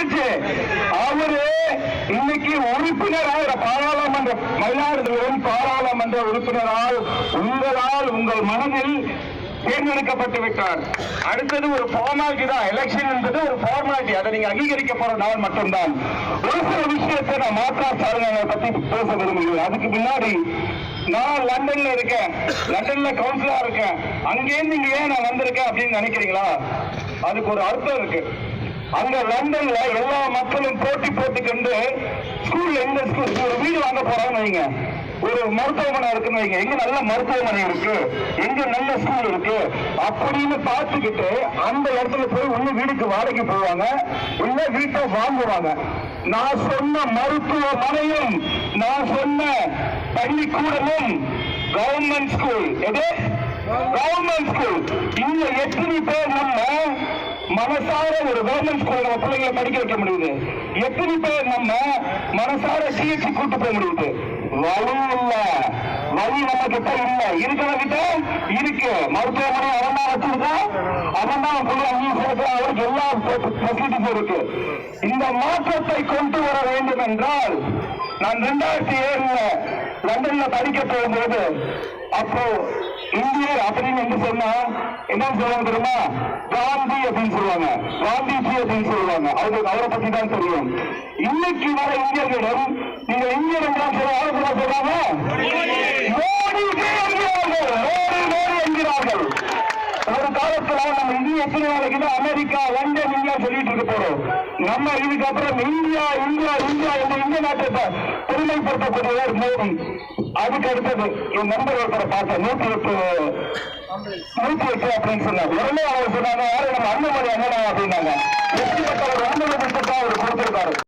வந்துருச்சு. அவரு இன்னைக்கு உறுப்பினராக பாராளுமன்ற மயிலாடுதுறை பாராளுமன்ற உறுப்பினரால் உங்கள் மனதில் தேர்ந்தெடுக்கப்பட்டு விட்டார். அடுத்தது ஒரு ஃபார்மாலிட்டி தான். எலெக்ஷன் என்பது ஒரு ஃபார்மாலிட்டி. அதை நீங்க அங்கீகரிக்க போற நாள் மட்டும்தான். ஒரு சில விஷயத்தை நான் மாற்றா சாதனை பத்தி பேச விரும்புகிறேன். அதுக்கு முன்னாடி நான் லண்டன்ல இருக்கேன், லண்டன்ல கவுன்சிலரா இருக்கேன். அங்கேருந்து இங்க ஏன் நான் வந்திருக்கேன் அப்படின்னு நினைக்கிறீங்களா? அதுக்கு ஒரு அர்த்தம் இருக்கு. அங்க லண்டன்ல எல்லா மக்களும் போட்டி போட்டுக்கொண்டு ஸ்கூல்ல எந்த ஸ்கூல் ஒரு வீடு வாங்க போறான்னு வைங்க, ஒரு மருத்துவமனை இருக்குன்னு வைங்க, எங்க நல்ல மருத்துவமனை இருக்கு, எங்க நல்ல ஸ்கூல் இருக்கு அப்படின்னு பார்த்துக்கிட்டு அந்த இடத்துல போய் ஒண்ணு வீட்டுக்கு வாடகைக்கு போவாங்க, இல்ல வீட்டை வாங்குவாங்க. நான் சொன்ன மருத்துவமனையும் நான் சொன்ன பள்ளிக்கூடமும் கவர்மெண்ட் ஸ்கூல். எது? Government school. இங்க எத்தனை பேர் நம்ம மனசார ஒரு கவர்மெண்ட் ஸ்கூல் நம்ம பிள்ளைங்களை படிக்க வைக்க முடியுது? எத்தனை பேர் நம்ம மனசார சிஎஸ்சி கூட்டு போக முடியுது? வழி இல்ல, வழி நம்ம கிட்ட இல்ல. இருக்கிற கிட்ட இருக்கு. மருத்துவமனை அவன் தான் வச்சிருக்கான், அவன் தான் அவருக்கு எல்லா பெசிலிட்டிஸும் இருக்கு. இந்த மாற்றத்தை கொண்டு வர வேண்டும் என்றால் நான் 2007 லண்டன்ல படிக்க போகும்போது அப்போ இந்தியர் அப்படின்னு சொன்னா என்ன சொல்லுவாங்க தெரியுமா? காந்தி அப்படின்னு சொல்லுவாங்க, காந்திஜி அப்படின்னு சொல்லுவாங்க. அவருக்கு அவரை பத்தி தான் தெரியும். இன்னைக்கு வர இந்தியர்களிடம் நீங்க இந்தியர் என்றால் சொல்றாங்க, மோடி என்கிறார்கள். ஒரு காலத்துல நம்ம இந்திய எத்தனை நாளைக்கு அமெரிக்கா, லண்டன், இந்தியா சொல்லிட்டு இருக்க போறோம். நம்ம இதுக்கப்புறம் இந்தியா இந்தியா இந்தியா என்ற இந்திய நாட்டை பெருமைப்படுத்தக்கூடியவர் மோடி. அதுக்கு அடுத்தது என் நண்பர் ஒருத்தரை பார்த்தேன், 108 அப்படின்னு சொன்னார். உடனே அவர் சொன்னாங்க, யாரு நம்ம அண்ணன் அண்ணனா அப்படின்னாங்க. எப்படிப்பட்ட ஒரு